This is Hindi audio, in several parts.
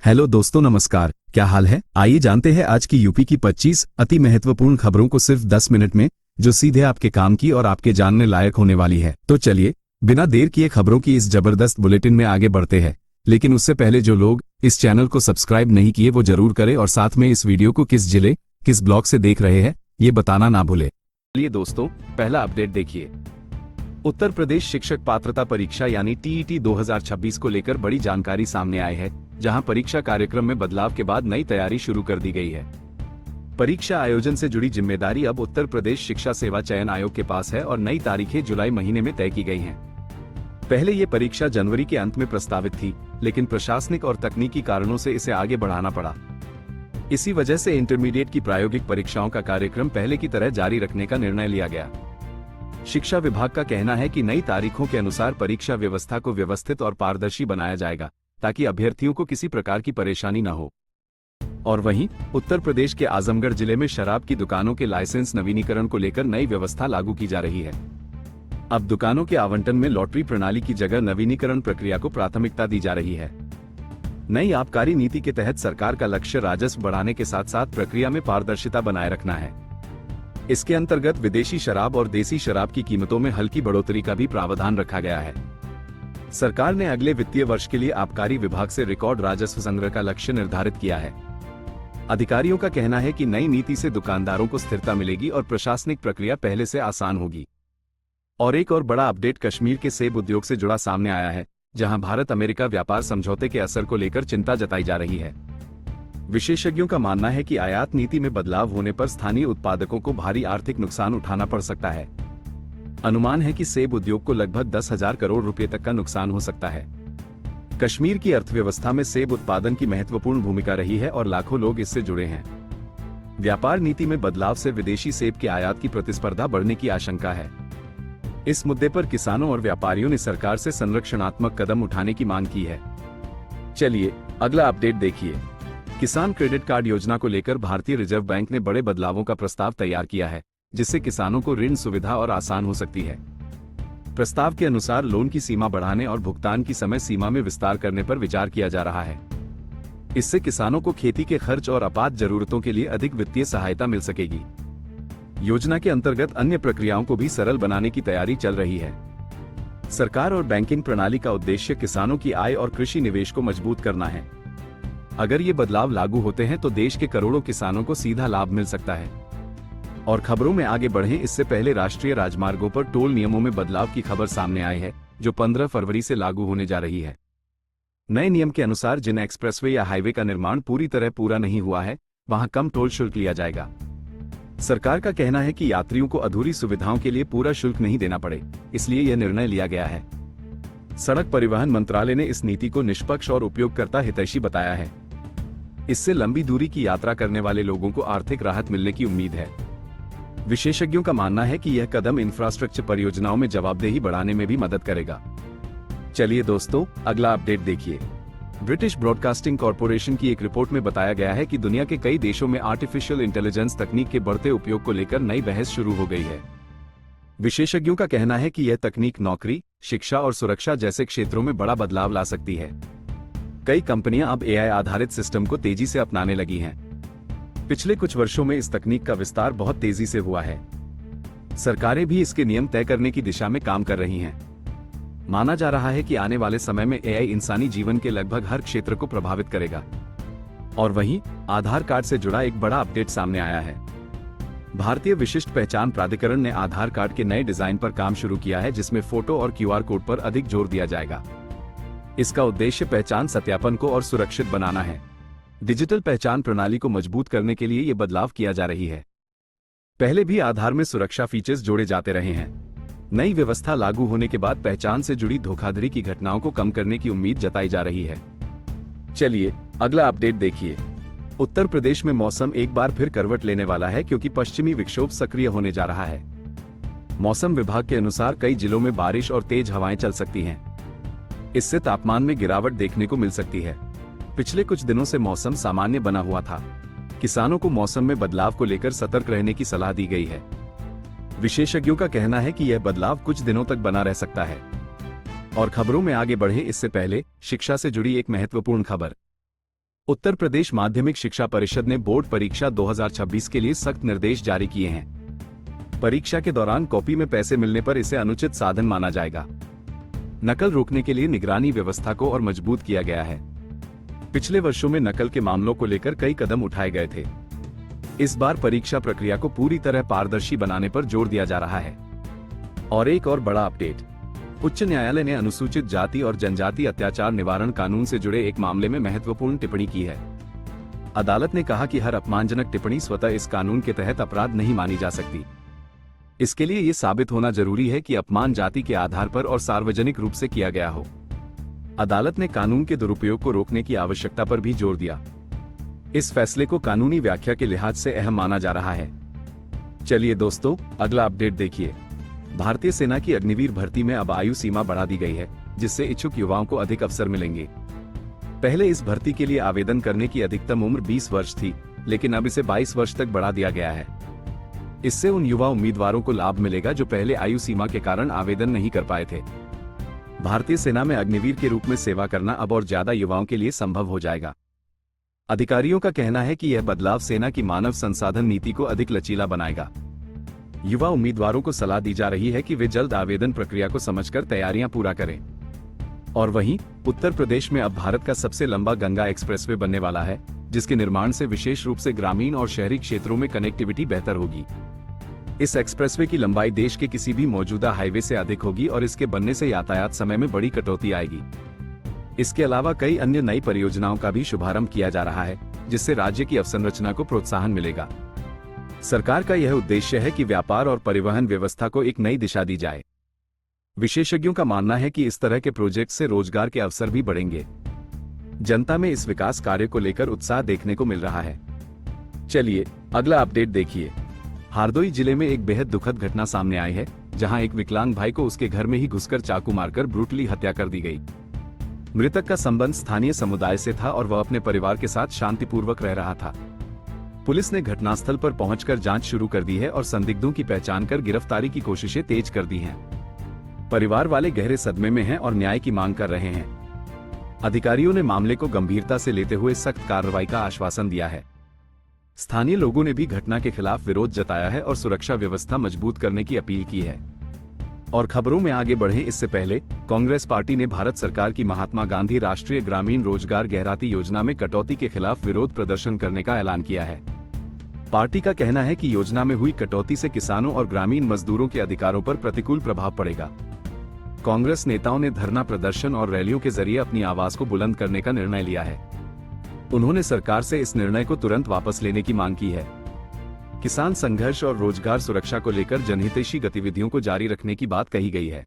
हेलो दोस्तों, नमस्कार। क्या हाल है? आइए जानते हैं आज की यूपी की 25 अति महत्वपूर्ण खबरों को सिर्फ 10 मिनट में, जो सीधे आपके काम की और आपके जानने लायक होने वाली है। तो चलिए बिना देर किए खबरों की इस जबरदस्त बुलेटिन में आगे बढ़ते हैं। लेकिन उससे पहले जो लोग इस चैनल को सब्सक्राइब नहीं किए वो जरूर करें और साथ में इस वीडियो को किस जिले, किस ब्लॉक से देख रहे हैं ये बताना ना भूले। चलिए दोस्तों, पहला अपडेट देखिए। उत्तर प्रदेश शिक्षक पात्रता परीक्षा यानी टीईटी 2026 को लेकर बड़ी जानकारी सामने आई है, जहां परीक्षा कार्यक्रम में बदलाव के बाद नई तैयारी शुरू कर दी गई है। परीक्षा आयोजन से जुड़ी जिम्मेदारी अब उत्तर प्रदेश शिक्षा सेवा चयन आयोग के पास है और नई तारीखें जुलाई महीने में तय की गई हैं। पहले ये परीक्षा जनवरी के अंत में प्रस्तावित थी, लेकिन प्रशासनिक और तकनीकी कारणों से इसे आगे बढ़ाना पड़ा। इसी वजह से इंटरमीडिएट की प्रायोगिक परीक्षाओं का कार्यक्रम पहले की तरह जारी रखने का निर्णय लिया गया। शिक्षा विभाग का कहना है कि नई तारीखों के अनुसार परीक्षा व्यवस्था को व्यवस्थित और पारदर्शी बनाया जाएगा, ताकि अभ्यर्थियों को किसी प्रकार की परेशानी न हो। और वहीं उत्तर प्रदेश के आजमगढ़ जिले में शराब की दुकानों के लाइसेंस नवीनीकरण को लेकर नई व्यवस्था लागू की जा रही है। अब दुकानों के आवंटन में लॉटरी प्रणाली की जगह नवीनीकरण प्रक्रिया को प्राथमिकता दी जा रही है। नई आबकारी नीति के तहत सरकार का लक्ष्य राजस्व बढ़ाने के साथ साथ प्रक्रिया में पारदर्शिता बनाए रखना है। इसके अंतर्गत विदेशी शराब और देसी शराब की कीमतों में हल्की बढ़ोतरी का भी प्रावधान रखा गया है। सरकार ने अगले वित्तीय वर्ष के लिए आबकारी विभाग से रिकॉर्ड राजस्व संग्रह का लक्ष्य निर्धारित किया है। अधिकारियों का कहना है कि नई नीति से दुकानदारों को स्थिरता मिलेगी और प्रशासनिक प्रक्रिया पहले से आसान होगी। और एक और बड़ा अपडेट कश्मीर के सेब उद्योग से जुड़ा सामने आया है, जहां भारत अमेरिका व्यापार समझौते के असर को लेकर चिंता जताई जा रही है। विशेषज्ञों का मानना है कि आयात नीति में बदलाव होने पर स्थानीय उत्पादकों को भारी आर्थिक नुकसान उठाना पड़ सकता है। अनुमान है कि सेब उद्योग को लगभग 10,000 करोड़ रुपए तक का नुकसान हो सकता है। कश्मीर की अर्थव्यवस्था में सेब उत्पादन की महत्वपूर्ण भूमिका रही है और लाखों लोग इससे जुड़े हैं। व्यापार नीति में बदलाव से विदेशी सेब के आयात की प्रतिस्पर्धा बढ़ने की आशंका है। इस मुद्दे पर किसानों और व्यापारियों ने सरकार से संरक्षणात्मक कदम उठाने की मांग की है। चलिए अगला अपडेट देखिए। किसान क्रेडिट कार्ड योजना को लेकर भारतीय रिजर्व बैंक ने बड़े बदलावों का प्रस्ताव तैयार किया है, जिससे किसानों को ऋण सुविधा और आसान हो सकती है। प्रस्ताव के अनुसार लोन की सीमा बढ़ाने और भुगतान की समय सीमा में विस्तार करने पर विचार किया जा रहा है। इससे किसानों को खेती के खर्च और आपात जरूरतों के लिए अधिक वित्तीय सहायता मिल सकेगी। योजना के अंतर्गत अन्य प्रक्रियाओं को भी सरल बनाने की तैयारी चल रही है। सरकार और बैंकिंग प्रणाली का उद्देश्य किसानों की आय और कृषि निवेश को मजबूत करना है। अगर ये बदलाव लागू होते हैं तो देश के करोड़ों किसानों को सीधा लाभ मिल सकता है। और खबरों में आगे बढ़ें इससे पहले राष्ट्रीय राजमार्गों पर टोल नियमों में बदलाव की खबर सामने आई है, जो 15 फरवरी से लागू होने जा रही है। नए नियम के अनुसार जिन एक्सप्रेसवे या हाईवे का निर्माण पूरी तरह पूरा नहीं हुआ है, वहां कम टोल शुल्क लिया जाएगा। सरकार का कहना है कि यात्रियों को अधूरी सुविधाओं के लिए पूरा शुल्क नहीं देना पड़े, इसलिए यह निर्णय लिया गया है। सड़क परिवहन मंत्रालय ने इस नीति को निष्पक्ष और उपयोगकर्ता हितैषी बताया है। इससे लंबी दूरी की यात्रा करने वाले लोगों को आर्थिक राहत मिलने की उम्मीद है। विशेषज्ञों का मानना है कि यह कदम इंफ्रास्ट्रक्चर परियोजनाओं में जवाबदेही बढ़ाने में भी मदद करेगा। चलिए दोस्तों, अगला अपडेट देखिए। ब्रिटिश ब्रॉडकास्टिंग कॉरपोरेशन की एक रिपोर्ट में बताया गया है कि दुनिया के कई देशों में आर्टिफिशियल इंटेलिजेंस तकनीक के बढ़ते उपयोग को लेकर नई बहस शुरू हो गई है। विशेषज्ञों का कहना है कि यह तकनीक नौकरी, शिक्षा और सुरक्षा जैसे क्षेत्रों में बड़ा बदलाव ला सकती है। कई कंपनियां अब एआई आधारित सिस्टम को तेजी से अपनाने लगी हैं। पिछले कुछ वर्षों में इस तकनीक का विस्तार बहुत तेजी से हुआ है। सरकारें भी इसके नियम तय करने की दिशा में काम कर रही हैं। माना जा रहा है कि आने वाले समय में एआई इंसानी जीवन के लगभग हर क्षेत्र को प्रभावित करेगा। और वहीं आधार कार्ड से जुड़ा एक बड़ा अपडेट सामने आया है। भारतीय विशिष्ट पहचान प्राधिकरण ने आधार कार्ड के नए डिजाइन पर काम शुरू किया है, जिसमें फोटो और क्यूआर कोड पर अधिक जोर दिया जाएगा। इसका उद्देश्य पहचान सत्यापन को और सुरक्षित बनाना है। डिजिटल पहचान प्रणाली को मजबूत करने के लिए ये बदलाव किया जा रही है। पहले भी आधार में सुरक्षा फीचर्स जोड़े जाते रहे हैं। नई व्यवस्था लागू होने के बाद पहचान से जुड़ी धोखाधड़ी की घटनाओं को कम करने की उम्मीद जताई जा रही है। चलिए अगला अपडेट देखिए। उत्तर प्रदेश में मौसम एक बार फिर करवट लेने वाला है, क्योंकि पश्चिमी विक्षोभ सक्रिय होने जा रहा है। मौसम विभाग के अनुसार कई जिलों में बारिश और तेज हवाएं चल सकती हैं। इससे तापमान में गिरावट देखने को मिल सकती है। पिछले कुछ दिनों से मौसम सामान्य बना हुआ था। किसानों को मौसम में बदलाव को लेकर सतर्क रहने की सलाह दी गई है। विशेषज्ञों का कहना है कि यह बदलाव कुछ दिनों तक बना रह सकता है। और खबरों में आगे बढ़े इससे पहले शिक्षा से जुड़ी एक महत्वपूर्ण खबर। उत्तर प्रदेश माध्यमिक शिक्षा परिषद ने बोर्ड परीक्षा 2026 के लिए सख्त निर्देश जारी किए हैं। परीक्षा के दौरान कॉपी में पैसे मिलने पर इसे अनुचित साधन माना जाएगा। नकल रोकने के लिए निगरानी व्यवस्था को और मजबूत किया गया है। पिछले वर्षों में नकल के मामलों को लेकर कई कदम उठाए गए थे। इस बार परीक्षा प्रक्रिया को पूरी तरह पारदर्शी बनाने पर जोर दिया जा रहा है। और एक और बड़ा अपडेट, उच्च न्यायालय ने अनुसूचित जाति और जनजाति अत्याचार निवारण कानून से जुड़े एक मामले में महत्वपूर्ण टिप्पणी की है। अदालत ने कहा कि हर अपमानजनक टिप्पणी स्वतः इस कानून के तहत अपराध नहीं मानी जा सकती। इसके लिए ये साबित होना जरूरी है कि अपमान जाति के आधार पर और सार्वजनिक रूप से किया गया हो। अदालत ने कानून के दुरुपयोग को रोकने की आवश्यकता पर भी जोर दिया। इस फैसले को कानूनी व्याख्या के लिहाज से अहम माना जा रहा है। चलिए दोस्तों, अगला अपडेट देखिए। भारतीय सेना की अग्निवीर भर्ती में अब आयु सीमा बढ़ा दी गई है, जिससे इच्छुक युवाओं को अधिक अवसर मिलेंगे। पहले इस भर्ती के लिए आवेदन करने की अधिकतम उम्र 20 वर्ष थी, लेकिन अब इसे 22 वर्ष तक बढ़ा दिया गया है। इससे उन युवा उम्मीदवारों को लाभ मिलेगा जो पहले आयु सीमा के कारण आवेदन नहीं कर पाए थे। भारतीय सेना में अग्निवीर के रूप में सेवा करना अब और ज्यादा युवाओं के लिए संभव हो जाएगा। अधिकारियों का कहना है कि यह बदलाव सेना की मानव संसाधन नीति को अधिक लचीला बनाएगा। युवा उम्मीदवारों को सलाह दी जा रही है कि वे जल्द आवेदन प्रक्रिया को समझकर तैयारियां पूरा करें। और वहीं उत्तर प्रदेश में अब भारत का सबसे लंबा गंगा एक्सप्रेसवे बनने वाला है, जिसके निर्माण से विशेष रूप से ग्रामीण और शहरी क्षेत्रों में कनेक्टिविटी बेहतर होगी। इस एक्सप्रेसवे की लंबाई देश के किसी भी मौजूदा हाईवे से अधिक होगी और इसके बनने से यातायात समय में बड़ी कटौती आएगी। इसके अलावा कई अन्य नई परियोजनाओं का भी शुभारंभ किया जा रहा है, जिससे राज्य की अवसंरचना को प्रोत्साहन मिलेगा। सरकार का यह उद्देश्य है कि व्यापार और परिवहन व्यवस्था को एक नई दिशा दी जाए। विशेषज्ञों का मानना है कि इस तरह के प्रोजेक्ट से रोजगार के अवसर भी बढ़ेंगे। जनता में इस विकास कार्य को लेकर उत्साह देखने को मिल रहा है। चलिए अगला अपडेट देखिए। हरदोई जिले में एक बेहद दुखद घटना सामने आई है, जहां एक विकलांग भाई को उसके घर में ही घुसकर चाकू मारकर ब्रूटली हत्या कर दी गई। मृतक का संबंध स्थानीय समुदाय से था और वह अपने परिवार के साथ शांतिपूर्वक रह रहा था। पुलिस ने घटनास्थल पर पहुंचकर जांच शुरू कर दी है और संदिग्धों की पहचान कर गिरफ्तारी की कोशिशें तेज कर दी हैं। परिवार वाले गहरे सदमे में हैं और न्याय की मांग कर रहे हैं। अधिकारियों ने मामले को गंभीरता से लेते हुए सख्त कार्रवाई का आश्वासन दिया है। स्थानीय लोगों ने भी घटना के खिलाफ विरोध जताया है और सुरक्षा व्यवस्था मजबूत करने की अपील की है। और खबरों में आगे बढ़े इससे पहले कांग्रेस पार्टी ने भारत सरकार की महात्मा गांधी राष्ट्रीय ग्रामीण रोजगार गहराती योजना में कटौती के खिलाफ विरोध प्रदर्शन करने का ऐलान किया है। पार्टी का कहना है कि योजना में हुई कटौती से किसानों और ग्रामीण मजदूरों के अधिकारों पर प्रतिकूल प्रभाव पड़ेगा। कांग्रेस नेताओं ने धरना प्रदर्शन और रैलियों के जरिए अपनी आवाज को बुलंद करने का निर्णय लिया है। उन्होंने सरकार से इस निर्णय को तुरंत वापस लेने की मांग की है। किसान संघर्ष और रोजगार सुरक्षा को लेकर जनहितैषी गतिविधियों को जारी रखने की बात कही गई है।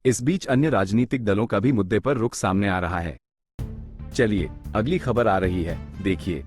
इस बीच अन्य राजनीतिक दलों का भी मुद्दे पर रुख सामने आ रहा है। चलिए अगली खबर आ रही है, देखिए।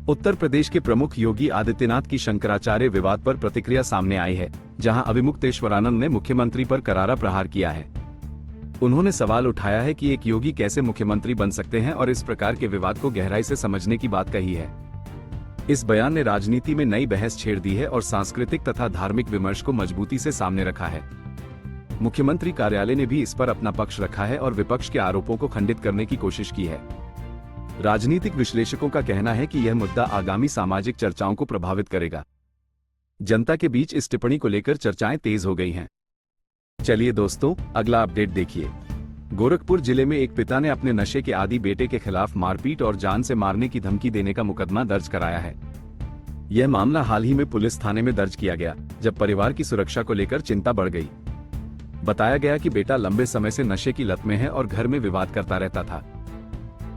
उत्तर प्रदेश के प्रमुख योगी आदित्यनाथ की शंकराचार्य विवाद पर प्रतिक्रिया सामने आई है, जहां अभिमुक्तेश्वरानंद ने मुख्यमंत्री पर करारा प्रहार किया है। उन्होंने सवाल उठाया है कि एक योगी कैसे मुख्यमंत्री बन सकते हैं और इस प्रकार के विवाद को गहराई से समझने की बात कही है। इस बयान ने राजनीति में नई बहस छेड़ दी है और सांस्कृतिक तथा धार्मिक विमर्श को मजबूती से सामने रखा है। मुख्यमंत्री कार्यालय ने भी इस पर अपना पक्ष रखा है और विपक्ष के आरोपों को खंडित करने की कोशिश की है। राजनीतिक विश्लेषकों का कहना है कि यह मुद्दा आगामी सामाजिक चर्चाओं को प्रभावित करेगा। जनता के बीच इस टिप्पणी को लेकर चर्चाएं तेज हो गई हैं। चलिए दोस्तों, अगला अपडेट देखिए। गोरखपुर जिले में एक पिता ने अपने नशे के आदी बेटे के खिलाफ मारपीट और जान से मारने की धमकी देने का मुकदमा दर्ज कराया है। यह मामला हाल ही में पुलिस थाने में दर्ज किया गया, जब परिवार की सुरक्षा को लेकर चिंता बढ़ गई। बताया गया कि बेटा लंबे समय से नशे की लत में है और घर में विवाद करता रहता था।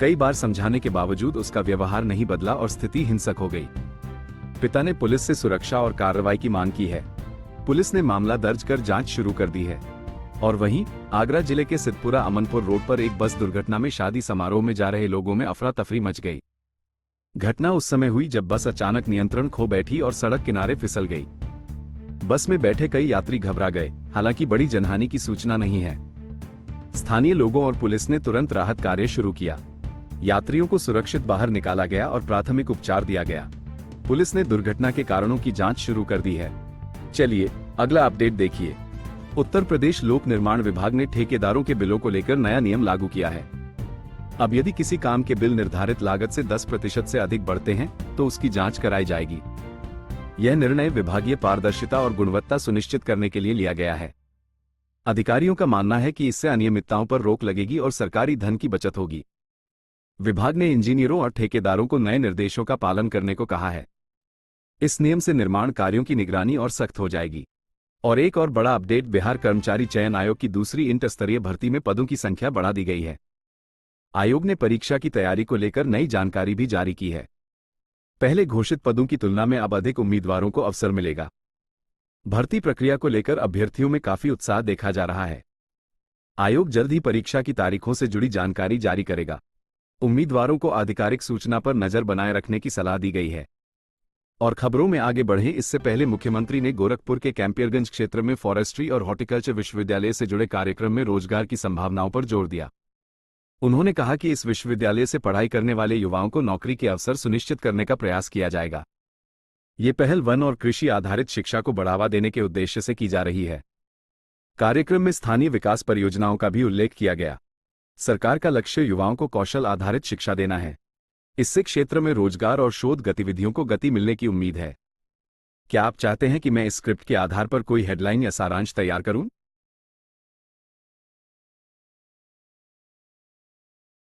कई बार समझाने के बावजूद उसका व्यवहार नहीं बदला और स्थिति हिंसक हो गई। पिता ने पुलिस से सुरक्षा और कार्रवाई की मांग की है। पुलिस ने मामला दर्ज कर जांच शुरू कर दी है। और वहीं आगरा जिले के सिद्धपुरा अमनपुर रोड पर एक बस दुर्घटना में शादी समारोह में जा रहे लोगों में अफरा तफरी मच गई। घटना उस समय हुई जब बस अचानक नियंत्रण खो बैठी और सड़क किनारे फिसल गई। बस में बैठे कई यात्री घबरा गए। हालांकि बड़ी जनहानि की सूचना नहीं है। स्थानीय लोगों और पुलिस ने तुरंत राहत कार्य शुरू किया। यात्रियों को सुरक्षित बाहर निकाला गया और प्राथमिक उपचार दिया गया। पुलिस ने दुर्घटना के कारणों की जांच शुरू कर दी है। चलिए अगला अपडेट देखिए। उत्तर प्रदेश लोक निर्माण विभाग ने ठेकेदारों के बिलों को लेकर नया नियम लागू किया है। अब यदि किसी काम के बिल निर्धारित लागत से 10% से अधिक बढ़ते हैं तो उसकी जांच कराई जाएगी। यह निर्णय विभागीय पारदर्शिता और गुणवत्ता सुनिश्चित करने के लिए लिया गया है। अधिकारियों का मानना है कि इससे अनियमितताओं पर रोक लगेगी और सरकारी धन की बचत होगी। विभाग ने इंजीनियरों और ठेकेदारों को नए निर्देशों का पालन करने को कहा है। इस नियम से निर्माण कार्यों की निगरानी और सख्त हो जाएगी। और एक और बड़ा अपडेट, बिहार कर्मचारी चयन आयोग की दूसरी इंटर स्तरीय भर्ती में पदों की संख्या बढ़ा दी गई है। आयोग ने परीक्षा की तैयारी को लेकर नई जानकारी भी जारी की है। पहले घोषित पदों की तुलना में अब अधिक उम्मीदवारों को अवसर मिलेगा। भर्ती प्रक्रिया को लेकर अभ्यर्थियों में काफी उत्साह देखा जा रहा है। आयोग जल्द ही परीक्षा की तारीखों से जुड़ी जानकारी जारी करेगा। उम्मीदवारों को आधिकारिक सूचना पर नजर बनाए रखने की सलाह दी गई है। और खबरों में आगे बढ़ें इससे पहले मुख्यमंत्री ने गोरखपुर के कैंपियरगंज क्षेत्र में फॉरेस्ट्री और हॉर्टिकल्चर विश्वविद्यालय से जुड़े कार्यक्रम में रोजगार की संभावनाओं पर जोर दिया। उन्होंने कहा कि इस विश्वविद्यालय से पढ़ाई करने वाले युवाओं को नौकरी के अवसर सुनिश्चित करने का प्रयास किया जाएगा। ये पहल वन और कृषि आधारित शिक्षा को बढ़ावा देने के उद्देश्य से की जा रही है। कार्यक्रम में स्थानीय विकास परियोजनाओं का भी उल्लेख किया गया। सरकार का लक्ष्य युवाओं को कौशल आधारित शिक्षा देना है। इससे क्षेत्र में रोजगार और शोध गतिविधियों को गति मिलने की उम्मीद है। क्या आप चाहते हैं कि मैं इस स्क्रिप्ट के आधार पर कोई हेडलाइन या सारांश तैयार करूं?